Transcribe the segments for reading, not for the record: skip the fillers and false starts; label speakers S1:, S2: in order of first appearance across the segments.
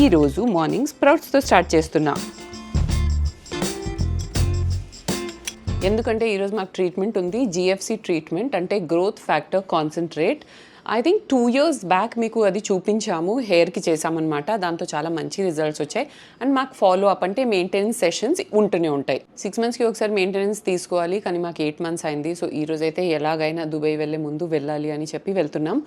S1: ఈరోజు morning స్ప్రౌట్స్తో start చేస్తున్నా. ఎందుకంటే ఈరోజు మాకు ట్రీట్మెంట్ ఉంది, జిఎఫ్సి ట్రీట్మెంట్ అంటే growth factor concentrate. I think 2 years back మీకు అది చూపించాము, హెయిర్కి చేసామన్నమాట. దాంతో చాలా మంచి రిజల్ట్స్ వచ్చాయి. అండ్ మాకు ఫాలో అప్ అంటే మెయింటెనెన్స్ సెషన్స్ ఉంటూనే ఉంటాయి. 6 monthsకి ఒకసారి మెయింటెనెన్స్ తీసుకోవాలి, కానీ మాకు 8 months అయింది. సో ఈ రోజు అయితే ఎలాగైనా దుబాయ్ వెళ్ళే ముందు వెళ్ళాలి అని చెప్పి వెళ్తున్నాం.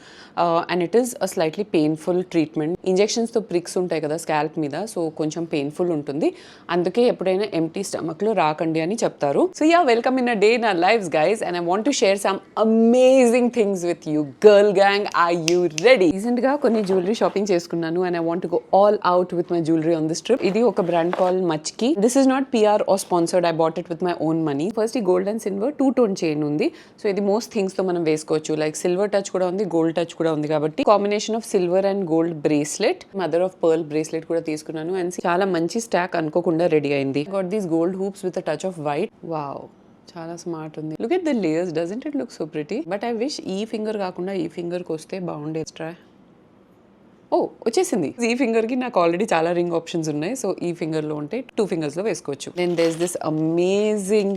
S1: And it is a slightly painful treatment. ఇంజెక్షన్స్తో ప్రిక్స్ ఉంటాయి కదా స్కాల్ప్ మీద, సో కొంచెం పెయిన్ఫుల్ ఉంటుంది. అందుకే ఎప్పుడైనా ఎంటీ స్టమక్లో రాకండి అని చెప్తారు. So ya, welcome in a day in our lives guys, and I want to share some amazing things with you. Girl gang, are you ready? Recent గా కొన్ని జ్యువెలరీ షాపింగ్ చేసుకున్నాను, and I want to go all out with my jewelry on this trip. ఇది ఒక brand call మచ్కి. This is not PR or sponsored. I bought it with my own money. First ఈ gold and silver 2-tone chain ఉంది. So ఇది most things తో మనం వేసుకోవచ్చు. Like silver touch కూడా ఉంది, గోల్డ్ టచ్ కూడా ఉంది. కాబట్టి combination of silver and gold bracelet, mother of pearl bracelet కూడా తీసుకున్నాను. అండ్ చాలా మంచి స్టాక్ అనుకోకుండా రెడీ అయింది. Got these gold hoops with a touch off white. Wow, చాలా స్మార్ట్ ఉంది. Look at the layers, doesn't it look so pretty? But I wish ఈ finger కాకుండా ఈ ఫింగర్కి వస్తే బాగుండేది. ట్రై. ఓ, వచ్చేసింది. ఈ ఫింగర్కి నాకు ఆల్రెడీ చాలా రింగ్ ఆప్షన్స్ ఉన్నాయి. సో ఈ ఫింగర్లో ఉంటే 2 fingersలో వేసుకోవచ్చు. Then there is this amazing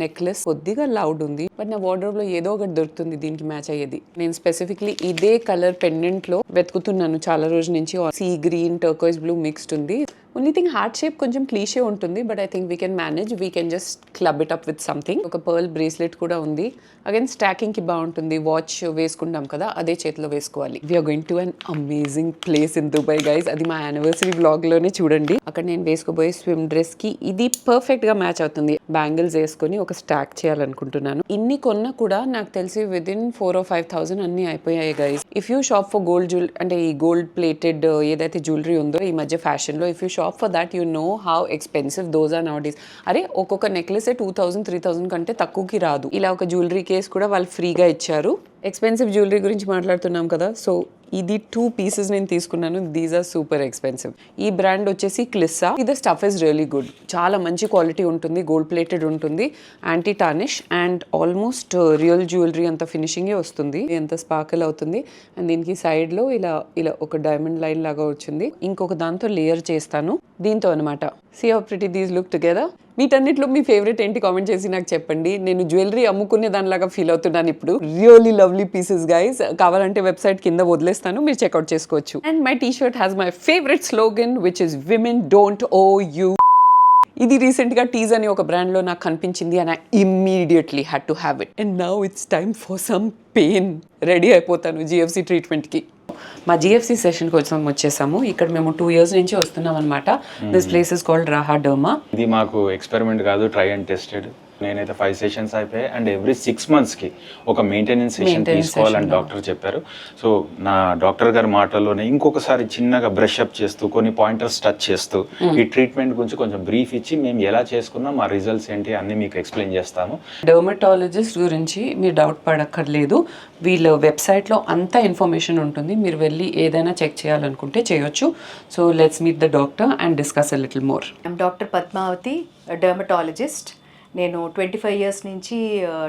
S1: necklace. కొద్దిగా లౌడ్ ఉంది, బట్ నా వార్డ్రోబ్లో ఏదో ఒకటి దొరుకుతుంది దీనికి మ్యాచ్ అయ్యేది. నేను స్పెసిఫిక్లీ ఇదే కలర్ పెండెంట్లో వెతుకుతున్నాను చాలా రోజుల నుంచి. Sea green, turquoise blue mixed ఉంది. ఓన్లీ థింగ్ హార్ట్ షేప్ కొంచెం క్లీషే ఉంటుంది, but I think we can manage. We can just club it up with something. ఒక పర్ల్ బ్రేస్లెట్ కూడా ఉంది. అగైన్ స్టాకింగ్కి బాగుంటుంది. వాచ్ వేసుకుంటాం కదా, అదే చేతిలో వేసుకోవాలి. We're going to an amazing place in Dubai guys. అది మా యానివర్సరీ వ్లాగ్లోనే చూడండి. అక్కడ నేను వేసుకోబోయే స్విమ్ డ్రెస్కి ఇది పర్ఫెక్ట్గా మ్యాచ్ అవుతుంది. బ్యాంగిల్స్ వేసుకొని ఒక స్టాక్ చేయాలనుకుంటున్నాను. ఇన్ని కొన్నా కూడా నాకు తెలిసి విదిన్ 4,000 or 5,000 అన్ని అయిపోయాయి guys. If you shop for gold jewellery, అంటే ఈ గోల్డ్ ప్లేటెడ్ ఏదైతే జ్యువెలరీ ఉందో ఈ మధ్య ఫ్యాషన్లో, if you shop for that, you know how expensive those are nowadays. అరే, ఒక్కొక్క నెక్లెస్ 2,000, 3,000 కంటే తక్కువకి రాదు. ఇలా ఒక జ్యువెలరీ కేస్ కూడా వాళ్ళు ఫ్రీగా ఇచ్చారు. ఎక్స్పెన్సివ్ జ్యువెలరీ గురించి మాట్లాడుతున్నాం కదా, సో ఇది 2 pieces నేను తీసుకున్నాను. These are super expensive. ఈ బ్రాండ్ వచ్చేసి క్లిస్సా. ఇది స్టఫ్ ఇస్ రియలీ గుడ్. చాలా మంచి క్వాలిటీ ఉంటుంది, గోల్డ్ ప్లేటెడ్ ఉంటుంది, anti tarnish and almost real jewellery అంత ఫినిషింగే వస్తుంది, ఎంత స్పార్కిల్ అవుతుంది. అండ్ దీనికి సైడ్లో ఇలా ఇలా ఒక డైమండ్ లైన్ లాగా వచ్చింది. ఇంకొక దాంతో లేయర్ చేస్తాను దీంతో అనమాట. See how pretty these look together. వీటన్నిటిలో మీ ఫేవరెట్ ఏంటి కామెంట్ చేసి నాకు చెప్పండి. నేను జ్యువెలరీ అమ్ముకునే దానిలాగా ఫీల్ అవుతున్నాను ఇప్పుడు. Really lovely pieces guys. కావాలంటే వెబ్సైట్ కింద వదిలేస్తాను, మీరు చెక్అవుట్ చేసుకోవచ్చు. And my T shirt has my favourite slogan which is women don't oh you. ఇది రీసెంట్గా టీజ్ అని ఒక బ్రాండ్లో నాకు కనిపించింది, and I immediately had to have it. And now it's time for some pain. Ready అయిపోతాను GFC ట్రీట్మెంట్కి. మా జిఎఫ్సి సెషన్ కోసం వచ్చేసాము. ఇక్కడ మేము 2 years నుంచి వస్తున్నాం అనమాట. This place is called రాహా derma.
S2: ఇది మాకు ఎక్స్పెరిమెంట్ కాదు, ట్రై అండ్ టెస్టెడ్. నేనైతే 5 sessions అయిపోయాయి. అండ్ ఎవ్రీ 6 monthsకి ఒక మెయింటెనెన్స్ సెషన్ తీసుకోవాలని డాక్టర్ చెప్పారు. సో నా డాక్టర్ గారి మాటల్లోనే ఇంకొకసారి చిన్నగా బ్రష్ అప్ చేస్తూ కొన్ని పాయింటర్స్ టచ్ చేస్తూ ఈ ట్రీట్మెంట్ గురించి కొంచెం బ్రీఫ్ ఇచ్చి మేము ఎలా చేసుకున్నాం, మా రిజల్ట్స్ ఏంటి అన్ని మీకు ఎక్స్ప్లెయిన్ చేస్తాము.
S1: డర్మటాలజిస్ట్ గురించి మీరు డౌట్ పడక్కర్లేదు. వీళ్ళ వెబ్సైట్లో అంత ఇన్ఫర్మేషన్ ఉంటుంది, మీరు వెళ్ళి ఏదైనా చెక్ చేయాలనుకుంటే చేయొచ్చు. So let's meet the doctor and discuss a little more.
S3: I'm doctor Padmavathi, dermatologist. నేను 25 years నుంచి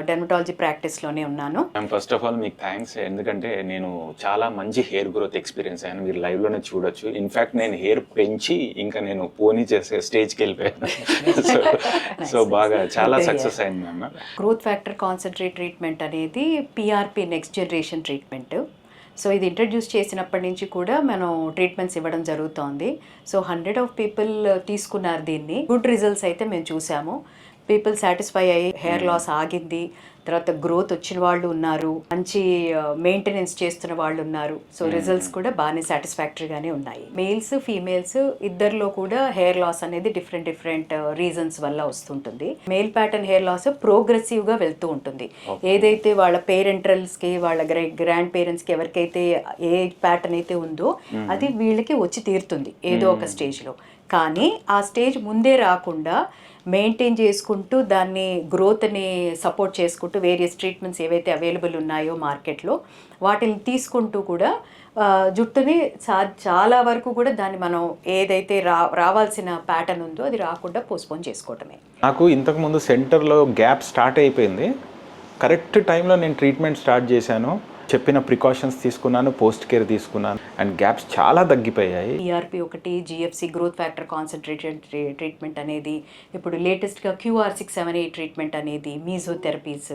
S3: డెర్మటాలజీ ప్రాక్టీస్లోనే ఉన్నాను.
S2: ఫస్ట్ ఆఫ్ ఆల్ మీకు థ్యాంక్స్, ఎందుకంటే నేను చాలా మంచి హెయిర్ గ్రోత్ ఎక్స్పీరియన్స్ అయ్యాను. మీరు లైవ్లోనే చూడొచ్చు. ఇన్ఫ్యాక్ట్ నేను హెయిర్ పెంచి ఇంకా నేను పోనీ చేసే స్టేజ్కి వెళ్ళిపోయాను. సో బాగా చాలా సక్సెస్ అయింది అన్న.
S3: గ్రోత్ ఫ్యాక్టర్ కాన్సన్ట్రేట్ ట్రీట్మెంట్ అనేది PRP next generation treatment. So ఇది ఇంట్రడ్యూస్ చేసినప్పటి నుంచి కూడా మనం ట్రీట్మెంట్స్ ఇవ్వడం జరుగుతోంది. సో 100 of people తీసుకున్నారు దీన్ని. గుడ్ రిజల్ట్స్ అయితే మేము చూసాము. పీపుల్ సాటిస్ఫై అయ్యి హెయిర్ లాస్ ఆగింది, తర్వాత గ్రోత్ వచ్చిన వాళ్ళు ఉన్నారు, మంచి మెయింటెనెన్స్ చేస్తున్న వాళ్ళు ఉన్నారు. సో రిజల్ట్స్ కూడా బాగానే సాటిస్ఫాక్టరీగానే ఉన్నాయి. మేల్స్ ఫీమేల్స్ ఇద్దరిలో కూడా హెయిర్ లాస్ అనేది డిఫరెంట్ రీజన్స్ వల్ల వస్తుంటుంది. మేల్ ప్యాటర్న్ హెయిర్ లాస్ ప్రోగ్రెసివ్గా వెళ్తూ ఉంటుంది. ఏదైతే వాళ్ళ పేరెంట్రల్స్కి, వాళ్ళ గ్రాండ్ పేరెంట్స్కి ఎవరికైతే ఏ ప్యాటర్న్ అయితే ఉందో అది వీళ్ళకి వచ్చి తీరుతుంది ఏదో ఒక స్టేజ్లో. కానీ ఆ స్టేజ్ ముందే రాకుండా మెయింటైన్ చేసుకుంటూ దాన్ని గ్రోత్ని సపోర్ట్ చేసుకుంటూ వేరియస్ ట్రీట్మెంట్స్ ఏవైతే అవైలబుల్ ఉన్నాయో మార్కెట్లో వాటిని తీసుకుంటూ కూడా జుట్టుని చాలా వరకు కూడా దాన్ని మనం ఏదైతే రావాల్సిన ప్యాటర్న్ ఉందో అది రాకుండా పోస్ట్పోన్ చేసుకోవటమే.
S2: నాకు ఇంతకుముందు సెంటర్లో గ్యాప్ స్టార్ట్ అయిపోయింది. కరెక్ట్ టైంలో నేను ట్రీట్మెంట్ స్టార్ట్ చేశాను. చెప్పిన ప్రికాషన్స్ తీసుకున్నాను, పోస్ట్ కేర్ తీసుకున్నాను, అండ్ గ్యాప్స్ చాలా తగ్గిపోయాయి.
S3: పిఆర్పి ఒకటి, GFC growth factor concentrated treatment అనేది, ఇప్పుడు లేటెస్ట్గా QR678 ట్రీట్మెంట్ అనేది, మీజోథెరపీస్,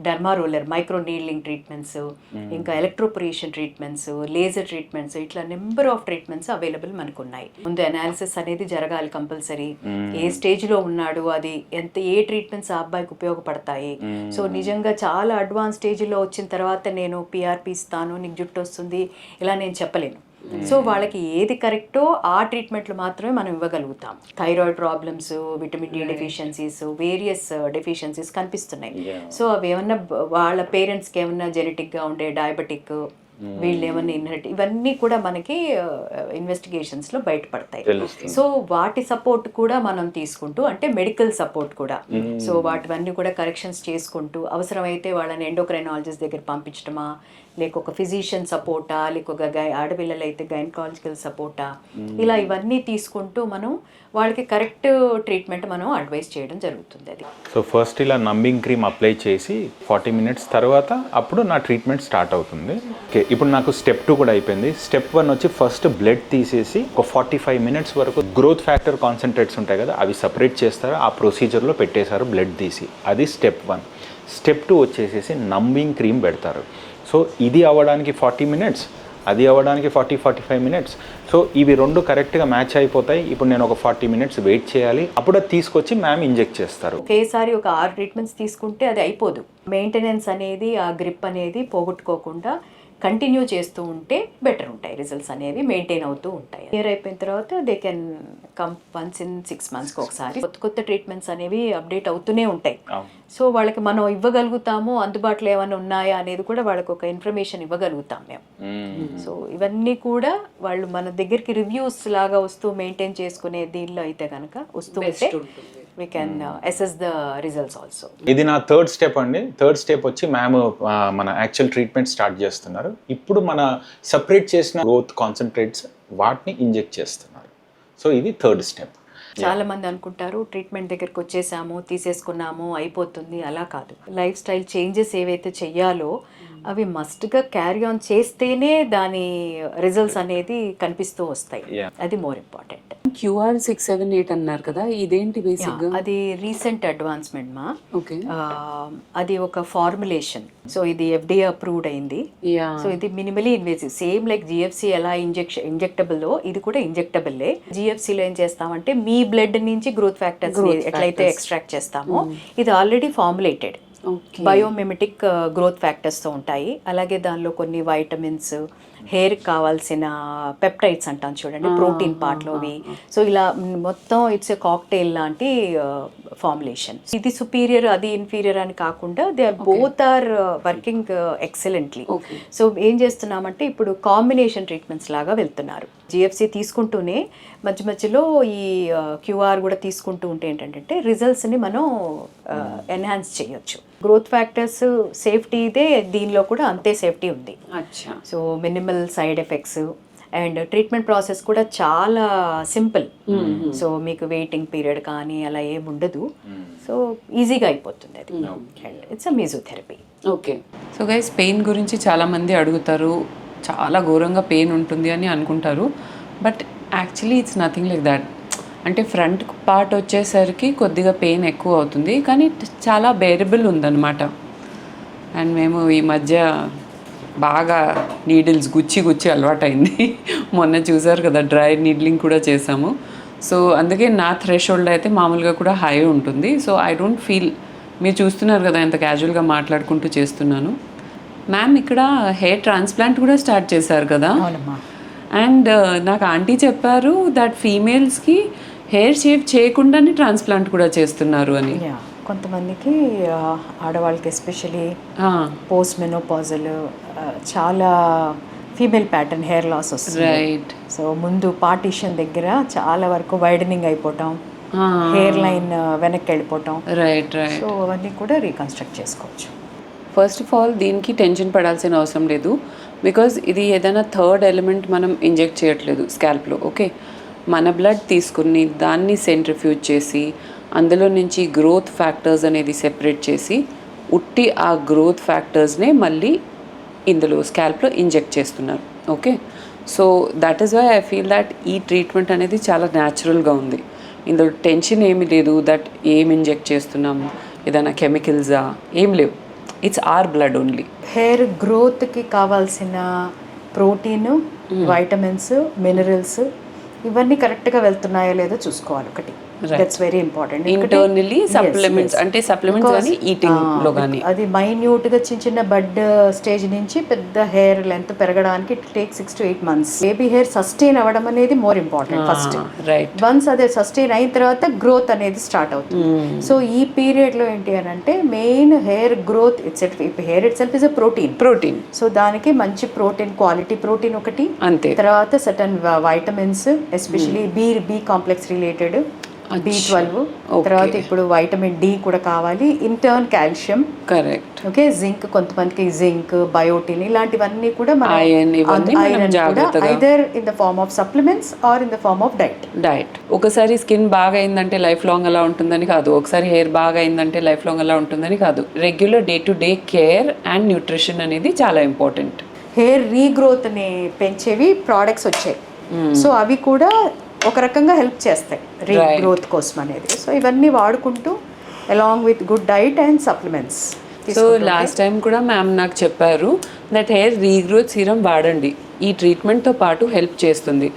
S3: డర్మారోలర్ మైక్రో నీడ్లింగ్ ట్రీట్మెంట్స్, ఇంకా ఎలక్ట్రోపొరేషన్ ట్రీట్మెంట్స్, లేజర్ ట్రీట్మెంట్స్, ఇట్లా నెంబర్ ఆఫ్ ట్రీట్మెంట్స్ అవైలబుల్ మనకు ఉన్నాయి. ముందు అనాలిసిస్ అనేది జరగాలి కంపల్సరీ, ఏ స్టేజ్లో ఉన్నాడు, అది ఏ ట్రీట్మెంట్స్ ఆ అబ్బాయికి ఉపయోగపడతాయి. సో నిజంగా చాలా అడ్వాన్స్ స్టేజ్లో వచ్చిన తర్వాత నేను పిఆర్పి ఇస్తాను, నీకు జుట్టు వస్తుంది ఇలా నేను చెప్పలేను. సో వాళ్ళకి ఏది కరెక్టో ఆ ట్రీట్మెంట్లు మాత్రమే మనం ఇవ్వగలుగుతాం. Thyroid problems, vitamin D deficiencies, various deficiencies కనిపిస్తున్నాయి. సో అవి ఏమన్నా వాళ్ళ పేరెంట్స్కి ఏమన్నా జెనెటిక్గా ఉండే డయాబెటిక్, వీళ్ళు ఏమన్నా ఇన్హెరిట్, ఇవన్నీ కూడా మనకి ఇన్వెస్టిగేషన్స్లో బయటపడతాయి. సో వాటి సపోర్ట్ కూడా మనం తీసుకుంటూ, అంటే మెడికల్ సపోర్ట్ కూడా, సో వాటివన్నీ కూడా కరెక్షన్స్ చేసుకుంటూ, అవసరమైతే వాళ్ళని ఎండోక్రైనాలజిస్ట్ దగ్గర పంపించడమా, లేక ఒక ఫిజిషియన్ సపోర్టా, లేక ఒక ఆడపిల్లలు అయితే గైనకాలజికల్ సపోర్టా, ఇలా ఇవన్నీ తీసుకుంటూ మనం వాళ్ళకి కరెక్ట్ ట్రీట్మెంట్ మనం అడ్వైస్ చేయడం జరుగుతుంది. అది
S2: సో ఫస్ట్ ఇలా నంబింగ్ క్రీమ్ అప్లై చేసి 40 minutes తర్వాత అప్పుడు నా ట్రీట్మెంట్ స్టార్ట్ అవుతుంది. ఓకే, ఇప్పుడు నాకు స్టెప్ 2 కూడా అయిపోయింది. స్టెప్ 1 వచ్చి ఫస్ట్ బ్లడ్ తీసేసి ఒక 45 minutes వరకు గ్రోత్ ఫ్యాక్టర్ కాన్సన్ట్రేట్స్ ఉంటాయి కదా, అవి సపరేట్ చేస్తారు. ఆ ప్రొసీజర్లో పెట్టేశారు బ్లడ్ తీసి, అది స్టెప్ 1. స్టెప్ 2 వచ్చేసేసి నంబింగ్ క్రీమ్ పెడతారు. సో ఇది అవ్వడానికి 40 minutes, అది అవ్వడానికి 40-45 minutes. సో ఇవి రెండు కరెక్ట్గా మ్యాచ్ అయిపోతాయి. ఇప్పుడు నేను ఒక 40 minutes వెయిట్ చేయాలి, అప్పుడు అది తీసుకొచ్చి మ్యామ్ ఇంజెక్ట్ చేస్తారు.
S3: ఒకేసారి ఒక 6 ట్రీట్మెంట్స్ తీసుకుంటే అది అయిపోదు. మెయింటెనెన్స్ అనేది, ఆ గ్రిప్ అనేది పోగొట్టుకోకుండా కంటిన్యూ చేస్తూ ఉంటే బెటర్ ఉంటాయి, రిజల్ట్స్ అనేవి మెయింటైన్ అవుతూ ఉంటాయి. ఇయర్ అయిపోయిన తర్వాత they can come once in 6 monthsకి ఒకసారి. కొత్త ట్రీట్మెంట్స్ అనేవి అప్డేట్ అవుతూనే ఉంటాయి. సో వాళ్ళకి మనం ఇవ్వగలుగుతాము, అందుబాటులో ఏమైనా ఉన్నాయా అనేది కూడా వాళ్ళకి ఒక ఇన్ఫర్మేషన్ ఇవ్వగలుగుతాం మేము. సో ఇవన్నీ కూడా వాళ్ళు మన దగ్గరికి రివ్యూస్ లాగా వస్తూ మెయింటైన్ చేసుకునే దీనిలో అయితే కనుక వస్తూ ఉంటే we can assess the results also.
S2: ఇది నా థర్డ్ స్టెప్ అండి. థర్డ్ స్టెప్ వచ్చి మ్యామ్ మన యాక్చువల్ ట్రీట్మెంట్ స్టార్ట్ చేస్తున్నారు. ఇప్పుడు మన సపరేట్ చేసిన గ్రోత్ కాన్సన్ట్రేట్స్ వాటిని ఇంజెక్ట్ చేస్తున్నారు. సో ఇది థర్డ్ స్టెప్.
S3: చాలా మంది అనుకుంటారు ట్రీట్మెంట్ దగ్గరికి వచ్చేసాము, తీసేసుకున్నాము, అయిపోతుంది. అలా కాదు. లైఫ్ స్టైల్ చేంజెస్ ఏవైతే చెయ్యాలో అవి మస్ట్గా క్యారీ ఆన్ చేస్తేనే దాని రిజల్ట్స్ అనేది కనిపిస్తూ వస్తాయి. అది మోర్ ఇంపార్టెంట్.
S1: QR678 అన్నారు కదా, ఇదేంటి బేసిక్గా?
S3: అది రీసెంట్ అడ్వాన్స్మెంట్ మా.
S1: ఓకే,
S3: అది ఒక ఫార్ములేషన్. సో ఇది FDA అప్రూవ్డ్ అయింది. సో ఇది minimally invasive, same like GFC ఎలా ఇంజెక్టబుల్, ఇది కూడా ఇంజెక్టబుల్లే. GFCలో ఏం చేస్తామంటే మీ బ్లడ్ నుంచి గ్రోత్ ఫ్యాక్టర్స్ ఎట్లయితే ఎక్స్ట్రాక్ట్ చేస్తామో, ఇది ఆల్రెడీ ఫార్ములేటెడ్ బయోమిమెటిక్ గ్రోత్ ఫ్యాక్టర్స్తో ఉంటాయి. అలాగే దానిలో కొన్ని వైటమిన్స్, హెయిర్కి కావాల్సిన పెప్టైడ్స్ అంటాం చూడండి, ప్రోటీన్ పార్ట్లోవి. సో ఇలా మొత్తం ఇట్స్ ఎ కాక్టైల్ లాంటి ఫార్ములేషన్. ఇది సుపీరియర్, అది ఇన్ఫీరియర్ అని కాకుండా they are both are working excellently. So ఏం చేస్తున్నామంటే ఇప్పుడు కాంబినేషన్ ట్రీట్మెంట్స్ లాగా వెళ్తున్నారు. GFC తీసుకుంటూనే మధ్య మధ్యలో ఈ QR కూడా తీసుకుంటూ ఉంటే ఏంటంటే రిజల్ట్స్ని మనం ఎన్హాన్స్ చేయొచ్చు. గ్రోత్ ఫ్యాక్టర్స్ సేఫ్టీ ఇదే, దీనిలో కూడా అంతే సేఫ్టీ ఉంది. So minimal side effects and treatment process కూడా చాలా సింపుల్. సో మీకు వెయిటింగ్ పీరియడ్ కానీ అలా ఏమి ఉండదు. సో ఈజీగా అయిపోతుంది అది. And it's a mesotherapy.
S1: Okay, so guys pain గురించి చాలామంది అడుగుతారు, చాలా ఘోరంగా పెయిన్ ఉంటుంది అని అనుకుంటారు. But actually it's nothing like that. అంటే ఫ్రంట్ పార్ట్ వచ్చేసరికి కొద్దిగా పెయిన్ ఎక్కువ అవుతుంది, కానీ చాలా బేరబుల్ ఉందన్నమాట. అండ్ మేము ఈ మధ్య బాగా నీడిల్స్ గుచ్చి అలవాటైంది. మొన్న చూసారు కదా, డ్రై నీడ్లింగ్ కూడా చేసాము. సో అందుకే నా థ్రెషోల్డ్ అయితే మామూలుగా కూడా హై ఉంటుంది. సో ఐ డోంట్ ఫీల్, మీరు చూస్తున్నారు కదా ఎంత క్యాజువల్గా మాట్లాడుకుంటూ చేస్తున్నాను. మ్యామ్ ఇక్కడ హెయిర్ ట్రాన్స్ప్లాంట్ కూడా స్టార్ట్ చేశారు కదా. అండ్ నాకు ఆంటీ చెప్పారు దట్ ఫీమేల్స్కి హెయిర్ షేప్ చేయకుండానే ట్రాన్స్ప్లాంట్ కూడా చేస్తున్నారు అని.
S3: కొంతమందికి ఆడవాళ్ళకి ఎస్పెషలీ పోస్ట్ మెనోపాజల్ చాలా ఫీమేల్ ప్యాటర్న్ హెయిర్ లాస్ వస్తుంది.
S1: రైట్.
S3: సో ముందు పార్టీషన్ దగ్గర చాలా వరకు వైడనింగ్ అయిపోవటం, హెయిర్ లైన్ వెనక్కి వెళ్ళిపోవటం.
S1: రైట్.
S3: సో అవన్నీ కూడా రీకన్స్ట్రక్ట్ చేసుకోవచ్చు.
S1: ఫస్ట్ ఆఫ్ ఆల్ దీనికి టెన్షన్ పడాల్సిన అవసరం లేదు, బికాజ్ ఇది ఏదైనా థర్డ్ ఎలిమెంట్ మనం ఇంజెక్ట్ చేయట్లేదు స్కాల్ప్లో. ఓకే, మన బ్లడ్ తీసుకుని దాన్ని సెంట్రిఫ్యూజ్ చేసి అందులో నుంచి గ్రోత్ ఫ్యాక్టర్స్ అనేది సెపరేట్ చేసి ఉట్టి ఆ గ్రోత్ ఫ్యాక్టర్స్నే మళ్ళీ ఇందులో స్కాల్ప్లో ఇంజెక్ట్ చేస్తున్నారు. Okay, so that is why I feel that ఈ ట్రీట్మెంట్ అనేది చాలా న్యాచురల్గా ఉంది. ఇందులో టెన్షన్ ఏమీ లేదు దట్ ఏం ఇంజెక్ట్ చేస్తున్నాము, ఏదైనా కెమికల్సా, ఏం లేవు. It's our blood only.
S3: Hair గ్రోత్కి కావాల్సిన ప్రోటీన్, వైటమిన్స్, మినరల్స్ ఇవన్నీ కరెక్ట్గా వెళ్తున్నాయో లేదో చూసుకోవాలి. ఒకటి that's very important.
S1: Internally supplements అంటే సప్లిమెంట్స్ కానీ ఈటింగ్లో కానీ
S3: అది మైన్యూట్గా చిన్న చిన్న బడ్ స్టేజ్ నుంచి పెద్ద హెయిర్ లెంత్ పెరగడానికి it take 6 to 8 months. Baby hair sustain అవ్వడం అనేది more important first.
S1: Right.
S3: Once అదే సస్టైన్ అయిన తర్వాత గ్రోత్ అనేది స్టార్ట్ అవుతుంది. సో ఈ పీరియడ్లో ఏంటి అని అంటే main hair growth hair itself is a protein. So దానికి మంచి ప్రోటీన్, క్వాలిటీ ప్రోటీన్ ఒకటి,
S1: అంతే.
S3: తర్వాత certain vitamins, especially B complex related, B12, తర్వాత ఇప్పుడు వైటమిన్ డి కూడా కావాలి, ఇంటర్న్ కాల్షియం,
S1: కరెక్ట్.
S3: ఓకే, జింక్, కొంతమందికి జింక్, బయోటిన్ ఇలాంటివన్నీ కూడా
S1: iron
S3: either in the form of supplements or in the form of diet.
S1: ఒకసారి స్కిన్ బాగా అయిందంటే లైఫ్ లాంగ్ అలా ఉంటుందని కాదు, ఒకసారి హెయిర్ బాగా అయిందంటే లైఫ్ లాంగ్ అలా ఉంటుందని కాదు. Regular day to day care and nutrition అనేది చాలా ఇంపార్టెంట్.
S3: హెయిర్ రీగ్రోత్ని పెంచేవి ప్రోడక్ట్స్ వచ్చాయి. సో అవి కూడా ఒక రకంగా హెల్ప్ చేస్తాయి రీగ్రోత్ కోసం అనేది. సో ఇవన్నీ వాడుకుంటూ along with good diet and supplements.
S1: So last time కూడా మ్యామ్ నాకు చెప్పారు దట్ హెయిర్ రీగ్రోత్ సీరం వాడండి, ఈ ట్రీట్మెంట్తో పాటు హెల్ప్ చేస్తుంది.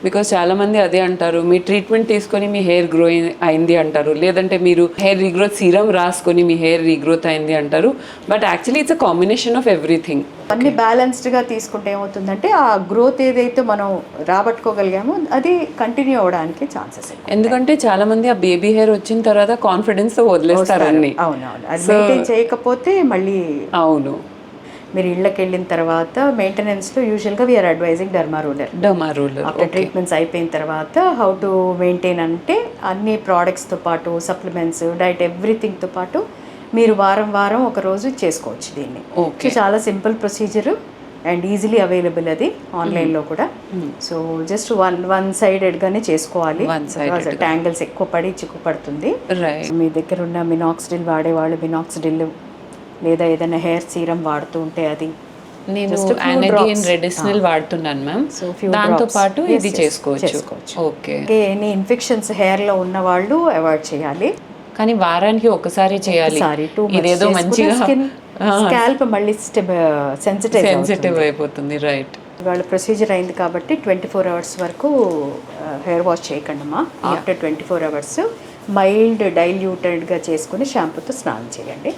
S1: బికాస్ చాలామంది అదే అంటారు, మీ ట్రీట్మెంట్ తీసుకొని మీ హెయిర్ గ్రో అయింది అంటారు, లేదంటే మీరు హెయిర్ రీగ్రోత్ సీరం రాసుకొని మీ హెయిర్ రీగ్రోత్ అయింది అంటారు. But actually it's a combination of everything.
S3: అన్ని బ్యాలెన్స్డ్గా తీసుకుంటే ఏమవుతుందంటే ఆ గ్రోత్ ఏదైతే మనం రాబట్టుకోగలిగామో అది కంటిన్యూ అవ్వడానికి ఛాన్సెస్.
S1: ఎందుకంటే చాలా మంది ఆ బేబీ హెయిర్ వచ్చిన తర్వాత కాన్ఫిడెన్స్ తో వదిలేస్తారు అన్ని.
S3: అవునవును, అది మెయింటైన్ చేయకపోతే మళ్ళీ.
S1: అవును,
S3: మీరు ఇళ్ళకి వెళ్ళిన తర్వాత మెయింటెనెన్స్లో యూజువల్గా we're advising derma roller. After treatments అయిపోయిన తర్వాత హౌ టు మెయింటైన్ అంటే అన్ని ప్రోడక్ట్స్తో పాటు సప్లిమెంట్స్, డైట్, ఎవ్రీథింగ్తో పాటు మీరు వారం వారం ఒక రోజు చేసుకోవచ్చు దీన్ని. సో చాలా simple procedure and easily available అది ఆన్లైన్లో కూడా. సో జస్ట్ వన్ సైడెడ్గానే చేసుకోవాలి, ట్యాంగిల్స్ ఎక్కువ పడి చిక్కు పడుతుంది. మీ దగ్గర ఉన్న మినాక్సిడిల్ వాడేవాళ్ళు మినాక్సిడిల్, లేదా ఏదైనా హెయిర్ సీరం వాడుతూ ఉంటే అది.
S1: నేను ఆనడిన్ రెడిసినల్ వాడుతున్నాను మ్యామ్, దాంతో పాటు ఇది చేసుకోవచ్చు. ఓకే.
S3: ఎనీ ఇన్ఫెక్షన్స్ హెయిర్లో ఉన్న వాళ్ళు అవాయిడ్ చేయాలి,
S1: కానీ వారానికి ఒకసారి చేయాలి. ఇదేదో మంచిగా
S3: స్కాల్ప్ మళ్ళీ సెన్సిటివ్
S1: అయిపోతుంది. రైట్.
S3: వాళ్ళ ప్రొసీజర్ అయింది కాబట్టి 24 hours వరకు హెయిర్ వాష్ చేయకండి అమ్మా. ఆఫ్టర్ 24 hours మైల్డ్ డైల్యూటెడ్గా చేసుకుని షాంపూతో స్నానం చేయండి.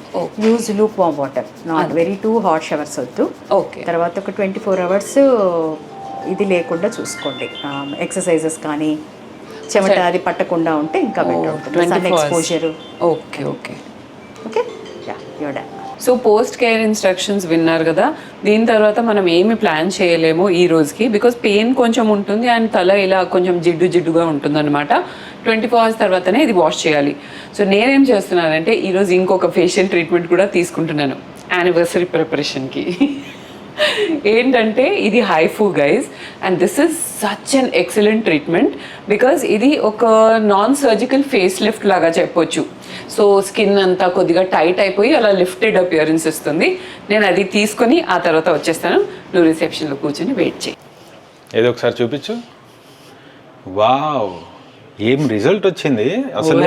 S3: Use Luke warm water, not very too hot showers వద్దు.
S1: ఓకే.
S3: తర్వాత ఒక 24 hours ఇది లేకుండా చూసుకోండి. ఎక్సర్సైజెస్ కానీ చెమట అది పట్టకుండా ఉంటే ఇంకా బెటర్ ఉంటుంది. Sun exposure.
S1: Okay okay
S3: okay, ya, you're done.
S1: So post care instructions విన్నారు కదా. దీని తర్వాత మనం ఏమి ప్లాన్ చేయలేము ఈ రోజుకి, బికాస్ పెయిన్ కొంచెం ఉంటుంది అండ్ తల ఇలా కొంచెం జిడ్డుగా ఉంటుంది అనమాట. 24 hours తర్వాతనే ఇది వాష్ చేయాలి. సో నేనేం చేస్తున్నానంటే ఈరోజు ఇంకొక ఫేషియల్ ట్రీట్మెంట్ కూడా తీసుకుంటున్నాను యానివర్సరీ ప్రిపరేషన్కి. ఏంటంటే ఇది HIFU guys, and this is such an excellent treatment because ఇది ఒక నాన్ సర్జికల్ ఫేస్ లిఫ్ట్ లాగా చెప్పొచ్చు. సో స్కిన్ అంతా కొద్దిగా టైట్ అయిపోయి అలా లిఫ్టెడ్ అపియరెన్స్ ఇస్తుంది. నేను అది తీసుకొని ఆ తర్వాత వచ్చేస్తాను. నువ్వు రిసెప్షన్లో కూర్చొని వెయిట్ చేయి.
S2: ఏదో ఒకసారి చూపించు. వావ్, ఏం రిజల్ట్ వచ్చింది అసలు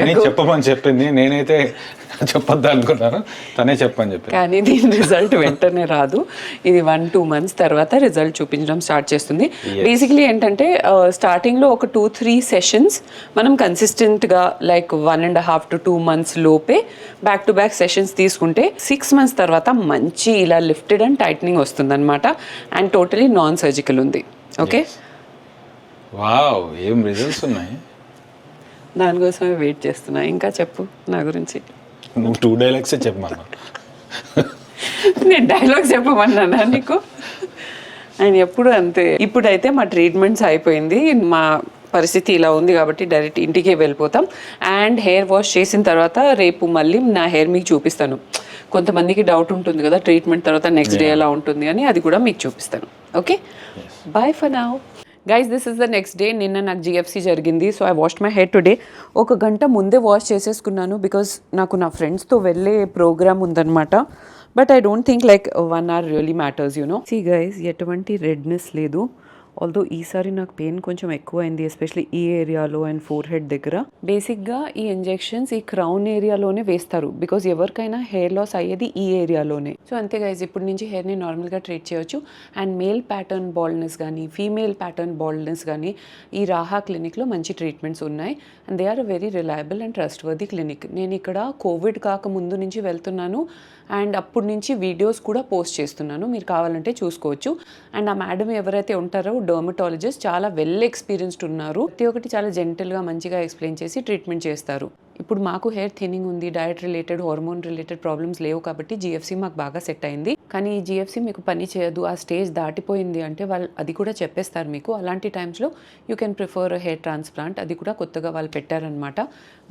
S2: అని చెప్పమని చెప్పింది. నేనైతే చెప్పొద్దు అనుకున్నాను, తనే చెప్పని చెప్పి.
S1: కానీ దీని రిజల్ట్ వెంటనే రాదు. ఇది 1-2 months తర్వాత రిజల్ట్ చూపించడం స్టార్ట్ చేస్తుంది. బేసిక్లీ ఏంటంటే స్టార్టింగ్లో ఒక 2-3 సెషన్స్ మనం కన్సిస్టెంట్గా లైక్ 1.5 to 2 months లోపే బ్యాక్ టు బ్యాక్ సెషన్స్ తీసుకుంటే 6 months తర్వాత మంచి ఇలా లిఫ్టెడ్ అండ్ టైట్నింగ్ వస్తుంది అనమాట. అండ్ టోటలీ నాన్ సర్జికల్ ఉంది. ఓకే,
S2: వావ్, ఏం రిజల్ట్స్ ఉన్నాయి.
S1: దానికోసమే వెయిట్ చేస్తున్నా. ఇంకా చెప్పు నా గురించి.
S2: నువ్వు 2 dialogues చెప్పమన్నా.
S1: నేను డైలాగ్స్ చెప్పమన్నానా నీకు? అండ్ ఎప్పుడు అంతే. ఇప్పుడైతే మా ట్రీట్మెంట్స్ అయిపోయింది, మా పరిస్థితి ఇలా ఉంది కాబట్టి డైరెక్ట్ ఇంటికే వెళ్ళిపోతాం. అండ్ హెయిర్ వాష్ చేసిన తర్వాత రేపు మళ్ళీ నా హెయిర్ మీకు చూపిస్తాను. కొంతమందికి డౌట్ ఉంటుంది కదా ట్రీట్మెంట్ తర్వాత నెక్స్ట్ డే ఎలా ఉంటుంది అని, అది కూడా మీకు చూపిస్తాను. Okay, bye for now. Guys, this is the next day. నిన్న నాకు GFC జరిగింది. So I washed my hair today. 1 గంట ముందే వాష్ చేసేసుకున్నాను బికాజ్ నాకు నా ఫ్రెండ్స్తో వెళ్ళే ప్రోగ్రామ్ ఉందన్నమాట. But I don't think like 1 hour really matters see guys ఎటువంటి రెడ్నెస్ లేదు. ఆల్దో ఈసారి నాకు పెయిన్ కొంచెం ఎక్కువ అయింది, ఎస్పెషలీ ఈ ఏరియాలో అండ్ ఫోర్ హెడ్ దగ్గర. బేసిక్గా ఈ ఇంజెక్షన్స్ ఈ క్రౌన్ ఏరియాలోనే వేస్తారు, బికాజ్ ఎవరికైనా హెయిర్ లాస్ అయ్యేది ఈ ఏరియాలోనే. సో అంతే గైజ్, ఇప్పటి నుంచి హెయిర్ని నార్మల్గా ట్రీట్ చేయొచ్చు. అండ్ మేల్ ప్యాటర్న్ బాల్డ్నెస్ కానీ ఫీమేల్ ప్యాటర్న్ బాల్డ్నెస్ కానీ ఈ రాహా క్లినిక్లో మంచి ట్రీట్మెంట్స్ ఉన్నాయి. And they are a very reliable and trustworthy clinic. నేను ఇక్కడ కోవిడ్ కాక ముందు నుంచి వెళ్తున్నాను అండ్ అప్పటి నుంచి వీడియోస్ కూడా పోస్ట్ చేస్తున్నాను, మీరు కావాలంటే చూసుకోవచ్చు. అండ్ ఆ మేడం ఎవరైతే ఉంటారో డర్మటాలజిస్ట్ చాలా వెల్ ఎక్స్పీరియన్స్డ్ ఉన్నారు. ప్రతి ఒక్కటి చాలా జెంటల్గా మంచిగా ఎక్స్ప్లెయిన్ చేసి ట్రీట్మెంట్ చేస్తారు. ఇప్పుడు మాకు హెయిర్ థిన్నింగ్ ఉంది, diet related hormone related problems లేవు కాబట్టి జిఎఫ్సి మాకు బాగా సెట్ అయింది. కానీ ఈ జిఎఫ్సి మీకు పని చేయదు, ఆ స్టేజ్ దాటిపోయింది అంటే వాళ్ళు అది కూడా చెప్పేస్తారు మీకు. అలాంటి టైమ్స్లో you can prefer hair transplant, అది కూడా కొత్తగా వాళ్ళు పెట్టారనమాట.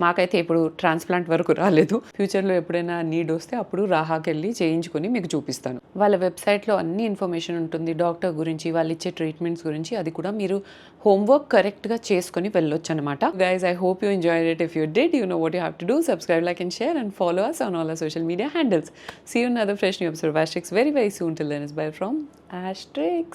S1: మాకైతే ఇప్పుడు ట్రాన్స్ప్లాంట్ వరకు రాలేదు, ఫ్యూచర్లో ఎప్పుడైనా నీడ్ వస్తే అప్పుడు రాహాకి వెళ్ళి చేయించుకొని మీకు చూపిస్తాను. వాళ్ళ వెబ్సైట్లో అన్ని ఇన్ఫర్మేషన్ ఉంటుంది డాక్టర్ గురించి, వాళ్ళు ఇచ్చే ట్రీట్మెంట్స్ గురించి. అది కూడా మీరు హోంవర్క్ కరెక్ట్గా చేసుకొని వెళ్ళొచ్చు అనమాట. Guys, I hope you enjoyed it. If you did, you know what you have to do. Subscribe, like and share, and follow us on all our social media handles. See you in another fresh new episode of Astrix very soon. Till then, it's bye from Astrix.